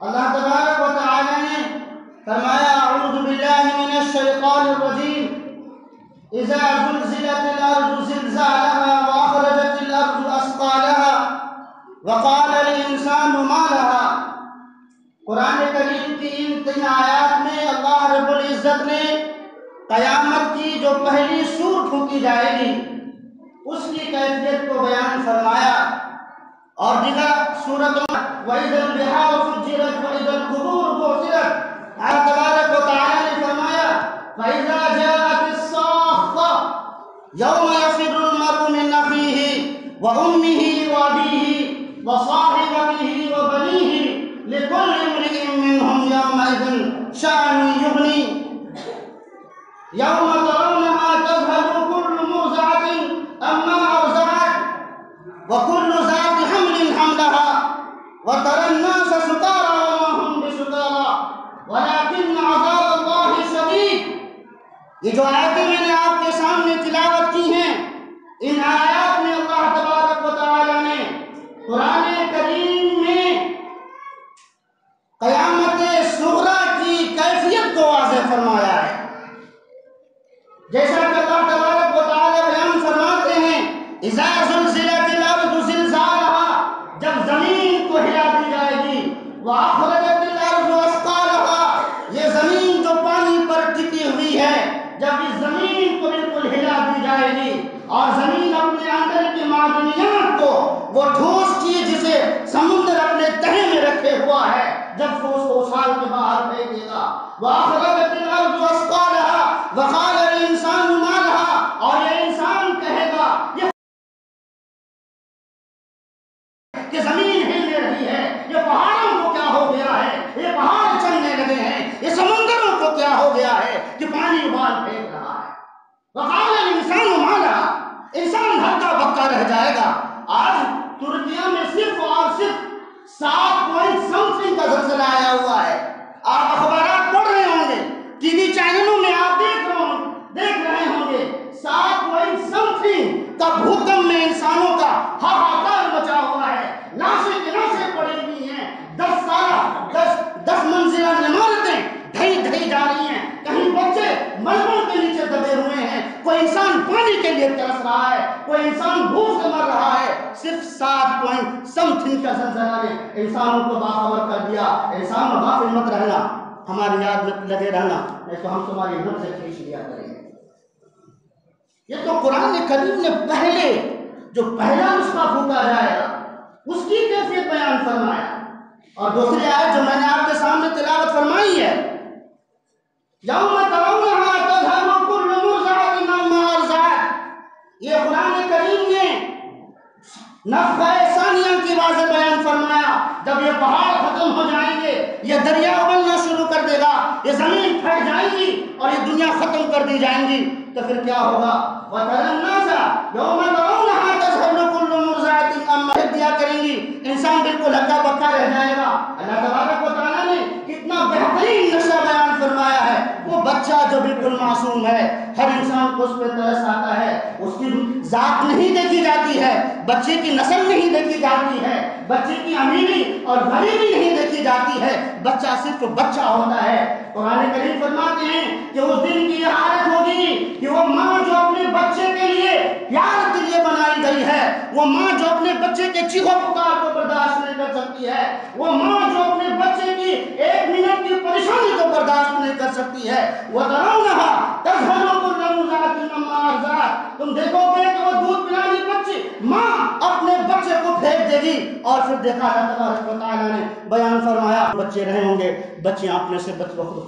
اللہ تبارک و تعالی نے فرمایا اعوذ باللہ من الشیطان الرجیم اذا زلزلت الارض زلزالها واخرجت الارض اثقالها وقال الانسان ما لها۔ قرآن کریم کی ان 3 آیات میں اللہ رب العزت نے قیامت کی جو پہلی سور پھونکی جائے گی اس کی کیفیت کو بیان فرمایا، اور دیگر سورتوں وَإِذَا الْبِحَارُ فُجِّرَتْ وَإِذَا الْقُبُورُ بُعْثِرَتْ، اللہ تبارک و تعالی نے فرمایا فَإِذَا جَاءَتِ الصَّاخَّةُ يَوْمَ يَفِرُّ الْمَرْءُ مِنْ أَخِيهِ وَأُمِّهِ وَأَبِيهِ وَصَاحِبَتِهِ وَبَنِيهِ لِكُلِّ امْرِئٍ مِّنْهُمْ يَوْمَئِذٍ شَأْنٌ يُغْنِيهِ يَوْمَ تَرَوْنَهَا تَذْهَلُ كُلُّ مُرْضِعَةٍ عَمَّا أَرْضَعَتْ وَكُلُّ ذَاتِ حَمْلٍ حَمْلَهَا وَتَرَى النَّاسَ سُكَارَىٰ وَمَا هُمْ بِسُكَارَىٰ وَلَٰكِنَّ عَذَابَ اللَّهِ شَدِيدٌ۔ یہ جو آیتیں میں نے آپ کے سامنے تلاوت کی ہیں، ان آیات میں اللہ تبارک و تعالی نے قرآن کریم میں قیامت صغریٰ کی کیفیت کو واضح فرمایا ہے۔ جیسا کہ اللہ تبارک و تعالی بیان فرماتے ہیں اذا زلزلت الارض زلزالها، جب زمین کو ہلا دی جائے گی، واخرجت الارض اثقالها، یہ زمین جو پانی پر ٹکی ہوئی ہے جب اس زمین کو بالکل ہلا دی جائے گی اور زمین اپنے اندر کی معدنیات کو، وہ ٹھوس چیز جسے سمندر اپنے تہہ میں رکھے ہوا ہے، جب وہ اس کو اچھال کے باہر پھینکے گا، واخرجت الارض اثقالها وقال الانسان ما لها، اور یہ انسان کہے گا یہ کہ زمین ہلنے رہی ہے، یہ پہاڑوں کو کیا ہو گیا ہے، یہ پہاڑ چلنے لگے ہیں، یہ سمندروں کو کیا ہو گیا ہے کہ پانی ابال پھینک رہا ہے۔ وقال الانسان ما لها، انسان ہکا بکا رہ جائے گا۔ آج ترکیہ میں صرف اور صرف 7.something کا زلزلہ آیا ہوا ہے۔ آپ اخبارات پڑھ رہے ہوں گے، ٹی وی چینلوں میں آپ دیکھ رہے ہوں گے، 7.something کا بھوکم میں انسانوں کا ہاہاکار مچا ہوا ہے، لاشیں کی لاشیں پڑی ہوئی ہیں، 10 منزلہ عمارتیں ڈھئی جا رہی ہیں، کہیں بچے ملبوں کے نیچے دبے ہوئے ہیں، کوئی انسان پانی کے لیے ترس رہا ہے، کوئی انسان بھوک سے مر رہا ہے۔ صرف 7.something کا زلزلہ نے انسانوں کو باخبر کر دیا۔ انسان غافل مت رہنا، ہماری یاد میں لگے رہنا، نہیں تو ہم تمہاری نبض سے کھینچ لیا کریں گے۔ یہ تو قرآن کریم نے جو پہلا نسخہ پھونکا جائے گا اس کی کیفیت بیان فرمایا۔ اور دوسری آیت جو میں نے آپ کے سامنے تلاوت فرمائی ہے، یوم ترونہا تذہل کل مرضعۃ عما ارضعت، یہ قرآن کریم نے نفخہ ثانیہ کی واضح بیان فرمایا۔ جب یہ پہاڑ ختم ہو جائیں گے، یہ دریا ابلنا شروع کر دے گا، یہ زمین پھٹ جائے گی اور یہ دنیا ختم کر دی جائیں گی، تو پھر کیا ہوگا؟ وَتَرَى النَّاسَ يَوْمَ تَرَوْنَهَا تَذْهَلُ كُلُّ مُرْضِعَةٍ عَمَّا دیا کریں گی، انسان بالکل ہکا بکا رہ جائے گا۔ اللہ تبارک و تعالیٰ نے کتنا بہترین نقشہ بیان فرمایا ہے۔ وہ بچہ جو بالکل معصوم ہے، ہر انسان کو اس پہ ترس آتا ہے، اس کی ذات نہیں دیکھی جاتی ہے، بچے کی نسل نہیں دیکھی جاتی ہے، بچے کی امیری اور غریبی نہیں دیکھی جاتی ہے، بچہ صرف بچہ ہوتا ہے۔ قرآن کریم فرماتے ہیں کہ اس دن کی یہ حالت ہوگی کہ وہ ماں جو اپنے بچے کے لیے پیار کے لیے بنائی گئی ہے، وہ ماں جو اپنے بچے کے چیخو پکار کو برداشت نہیں کر سکتی ہے، وہ ماں جو اپنے بچے کی 1 منٹ کی پریشانی کو برداشت نہیں کر سکتی ہے، وَتَرَوْنَهَا تَذْهَلُ كُلُّ مُرْضِعَةٍ عَمَّا أَرْضَعَتْ، تم دیکھو گے کہ وہ دودھ پلانے بچی ماں اپنے بچے کو پھینک دے گی۔ اور پھر دیکھا اللہ تبارک و تعالیٰ نے بیان فرمایا بچے رہے ہوں گے، بچیاں اپنے سے خود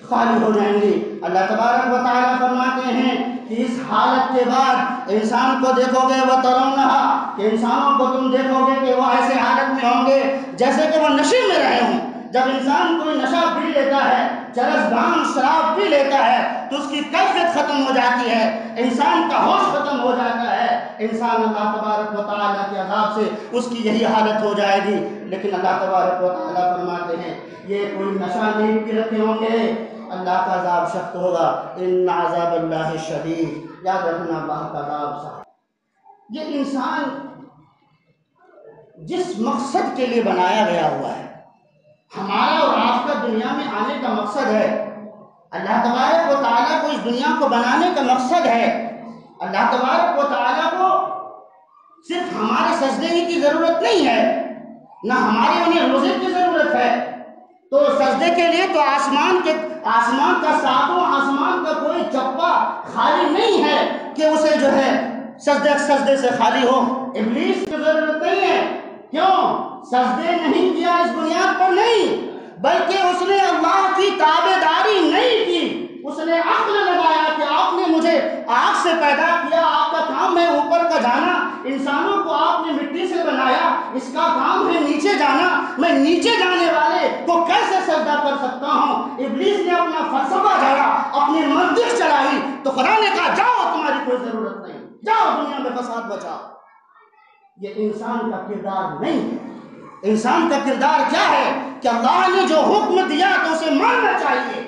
خالی ہو جائیں گی۔ اللہ تبارک و تعالیٰ فرماتے ہیں کہ اس حالت کے بعد انسان کو دیکھو گے وَتَرَوْنَهَا، کہ انسانوں کو تم دیکھو گے کہ وہ ایسے حالت میں ہوں گے جیسے کہ وہ نشے میں رہے ہوں۔ جب انسان کوئی نشہ پی لیتا ہے، چرس بھانگ شراب پی لیتا ہے، تو اس کی کیفیت ختم ہو جاتی ہے، انسان کا ہوش ختم ہو جاتا ہے، انسان اللہ تبارک و تعالیٰ کے عذاب سے اس کی یہی حالت ہو جائے گی۔ لیکن اللہ تبارک و تعالیٰ فرماتے ہیں یہ کوئی نشہ نہیں پی رکھے ہوں گے، اللہ کا عذاب سخت ہوگا، ان عذاب اللہ شدید، یاد رکھنا اللہ کا عذاب سخت۔ یہ انسان جس مقصد کے لیے بنایا گیا ہوا ہے، ہمارا اور آپ کا دنیا میں آنے کا مقصد ہے، اللہ تبارک و تعالیٰ کو اس دنیا کو بنانے کا مقصد ہے، اللہ تبارک و تعالیٰ کو صرف ہمارے سجدے ہی کی ضرورت نہیں ہے، نہ ہمارے انہیں روزے کی ضرورت ہے۔ تو سجدے کے لیے تو آسمان کا ساتواں آسمان کا کوئی چپا خالی نہیں ہے کہ اسے جو ہے سجدے سے خالی ہو۔ ابلیس کی ضرورت نہیں ہے، کیوں؟ سجدے نہیں کیا اس بنیاد پر نہیں، بلکہ اس نے اللہ کی تابعداری نہیں کی، اس نے عقل لگایا کہ آپ نے مجھے آگ سے پیدا کیا، آپ کا کام ہے اوپر کا جانا، انسانوں کو آپ نے مٹی سے بنایا، اس کا کام ہے نیچے جانا، میں نیچے جانے والے کو کیسے سجدہ کر سکتا ہوں؟ ابلیس نے اپنا فلسفہ جھاڑا، اپنی منطق چلائی، تو خدا نے کہا جاؤ، تمہاری کوئی ضرورت نہیں، جاؤ دنیا میں فساد بچاؤ۔ یہ انسان کا کردار نہیں ہے۔ انسان کا کردار کیا ہے کہ اللہ نے جو حکم دیا تو اسے ماننا چاہیے۔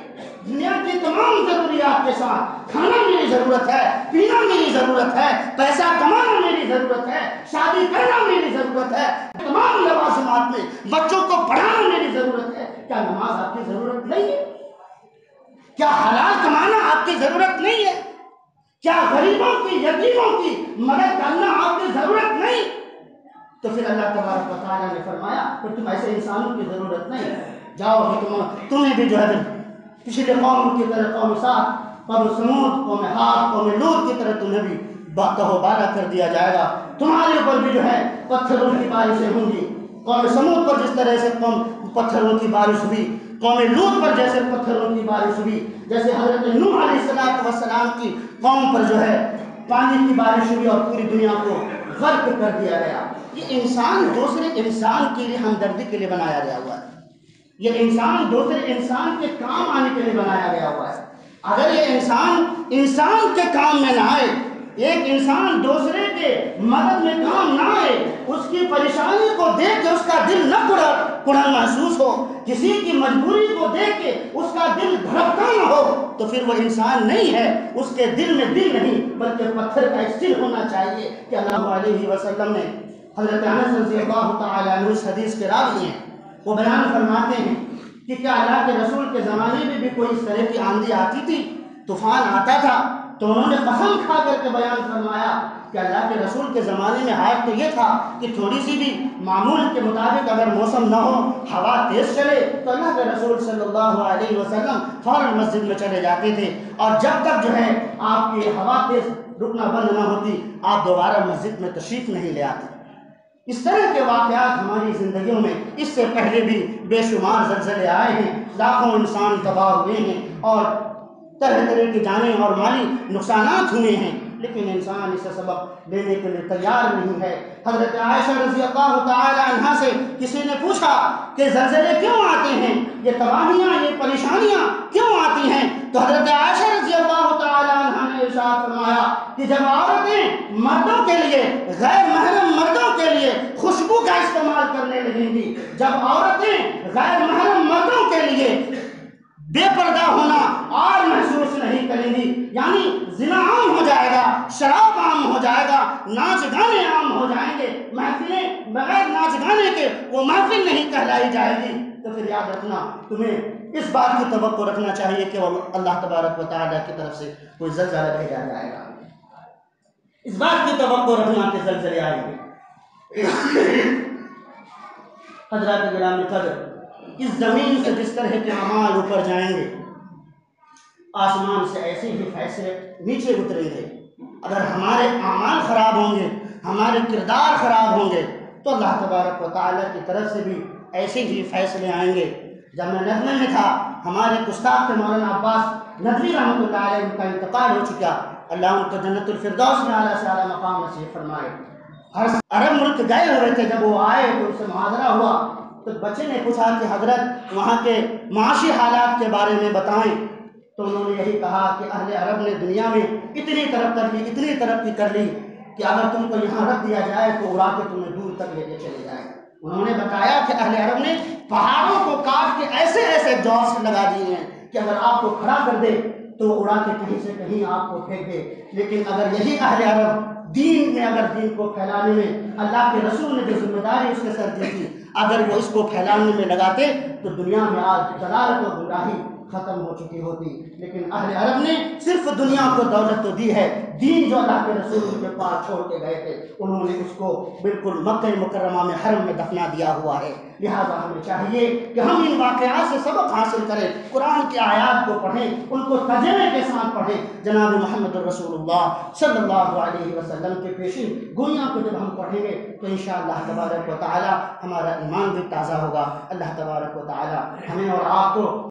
دنیا کی تمام ضروریات کے ساتھ کھانا میری ضرورت ہے، پینا میری ضرورت ہے، پیسہ کمانا میری ضرورت ہے، شادی کرنا میری ضرورت ہے، تمام لوازمات میں بچوں کو پڑھانا میری ضرورت ہے۔ کیا نماز آپ کی ضرورت نہیں ہے؟ کیا حلال کمانا آپ کی ضرورت نہیں ہے؟ کیا غریبوں کی یتیموں کی مدد کرنا آپ کی ضرورت نہیں؟ تو پھر اللہ تبارک و تعالیٰ نے فرمایا کہ تم ایسے انسانوں کی ضرورت نہیں، جاؤ تمہیں بھی جو ہے پچھلے قوم کی طرح قوم صاد، قوم سمود، قوم عاد، قوم لوط کی طرح تمہیں بھی تہو بالا کر دیا جائے گا، تمہارے اوپر بھی جو ہے پتھروں کی بارشیں ہوں گی۔ قوم سمود پر جس طرح سے پتھروں کی بارش ہوئی، قوم لوط پر جیسے پتھروں کی بارش ہوئی، جیسے حضرت نوح علیہ السلام کی قوم پر جو ہے پانی کی بارش ہوئی اور پوری دنیا کو غرق کر دیا گیا۔ یہ انسان دوسرے انسان کے لیے ہمدردی کے لیے بنایا گیا ہوا ہے، یہ انسان دوسرے انسان کے کام آنے کے لیے بنایا گیا ہوا ہے۔ اگر یہ انسان کے کام میں نہ آئے، ایک انسان دوسرے کے مدد میں کام نہ آئے، اس کی پریشانی کو دیکھ کے اس کا دل نہ کڑن محسوس ہو، کسی کی مجبوری کو دیکھ کے اس کا دل دھڑکتا نہ ہو، تو پھر وہ انسان نہیں ہے، اس کے دل میں دل نہیں بلکہ پتھر کا ایک دل ہونا چاہیے۔ کہ اللہ علیہ وسلم نے حضرت انس رضی اللہ تعالیٰ عنہ اس حدیث کے راوی ہیں، وہ بیان فرماتے ہیں کہ کیا اللہ کے رسول کے زمانے میں بھی کوئی اس طرح کی آندھی آتی تھی، طوفان آتا تھا؟ تو انہوں نے قسم کھا کر کے بیان فرمایا کہ اللہ کے رسول کے زمانے میں حال تو یہ تھا کہ تھوڑی سی بھی معمول کے مطابق اگر موسم نہ ہو، ہوا تیز چلے تو اللہ کے رسول صلی اللہ علیہ وسلم فوراً مسجد میں چلے جاتے تھے، اور جب تک جو ہے آپ کی ہوا تیز رکنا بند نہ ہوتی آپ دوبارہ مسجد میں تشریف نہیں لے آتے۔ اس طرح کے واقعات ہماری زندگیوں میں اس سے پہلے بھی بے شمار زلزلے آئے ہیں، لاکھوں انسان تباہ ہوئے ہیں اور طرح طرح کی جانیں اور مالی نقصانات ہوئے ہیں، لیکن انسان اسے سبق لینے کے لیے تیار نہیں ہے۔ حضرت عائشہ رضی اللہ تعالی عنہا سے کسی نے پوچھا کہ زلزلے کیوں آتے ہیں، یہ تباہیاں، یہ پریشانیاں کیوں آتی ہیں؟ تو حضرت عائشہ رضی اللہ تعالی عنہا نے ارشاد فرمایا کہ جب عورتیں مردوں کے لیے، غیر محرم مردوں کے لیے خوشبو کا استعمال کرنے لگیں گی، جب عورتیں غیر محرم مردوں کے لیے بے پردہ ہونا اور محسوس نہیں کریں گی، یعنی زنا عام ہو جائے گا، شراب عام ہو جائے گا، ناچ گانے عام ہو جائیں گے، محفلیں بغیر ناچ گانے کے وہ محفل نہیں کہلائی جائے گی، تو پھر یاد رکھنا تمہیں اس بات کی توقع رکھنا چاہیے کہ اللہ تبارک و تعالیٰ کی طرف سے کوئی زلزلہ بھیجا جائے گا، اس بات کی توقع رکھنا کہ زلزلے آئیں گے۔ حضرات گرامی قدر، اس زمین سے جس طرح کے اعمال اوپر جائیں گے، آسمان سے ایسے ہی فیصلے نیچے اتریں گے۔ اگر ہمارے اعمال خراب ہوں گے، ہمارے کردار خراب ہوں گے، تو اللہ تبارک و تعالیٰ کی طرف سے بھی ایسے ہی فیصلے آئیں گے۔ جب میں ندوے میں تھا، ہمارے گستاخ مولانا عباس ندوی رحمۃ اللہ علیہ ان کا انتقال ہو چکا، اللہ ان کو جنت الفردوس میں اعلیٰ سے اعلیٰ مقام نصیب فرمائے۔ ہر عرب ملک گئے ہوئے تھے، جب وہ آئے تو ان سے محاضرہ ہوا، تو بچے نے پوچھا کہ حضرت وہاں کے معاشی حالات کے بارے میں بتائیں، تو انہوں نے یہی کہا کہ اہل عرب نے دنیا میں اتنی ترقی کر لی کہ اگر تم کو یہاں رکھ دیا جائے تو اڑا کے تمہیں دور تک لے کے چلے جائے۔ انہوں نے بتایا کہ اہل عرب نے پہاڑوں کو کاٹ کے ایسے ایسے جوس لگا دیے ہیں کہ اگر آپ کو کھڑا کر دے تو اڑا کے کہیں سے کہیں آپ کو پھینک دے، لیکن اگر یہی اہل عرب دین میں، اگر دین کو پھیلانے میں اللہ کے رسول نے جو ذمہ داری اس کے سر دی تھی، اگر وہ اس کو پھیلانے میں لگاتے تو دنیا میں آج ضلالت و گمراہی ختم ہو چکی ہوتی. لیکن اہل عرب نے صرف دنیا کو دولت تو دی ہے، دین جو اللہ کے رسول ان کے پاس چھوڑ کے گئے تھے انہوں نے اس کو بالکل مکہ مکرمہ میں حرم میں دفنا دیا ہوا ہے. لہٰذا ہمیں چاہیے کہ ہم ان واقعات سے سبق حاصل کریں، قرآن کی آیات کو پڑھیں، ان کو ترجمے کے ساتھ پڑھیں. جناب محمد رسول اللہ صلی اللہ علیہ وسلم کے پیشین گویاں کو جب ہم پڑھیں گے تو انشاءاللہ تبارک و تعالی ہمارا ایمان بھی تازہ ہوگا. اللہ تبارک و تعالی ہمیں اور آپ کو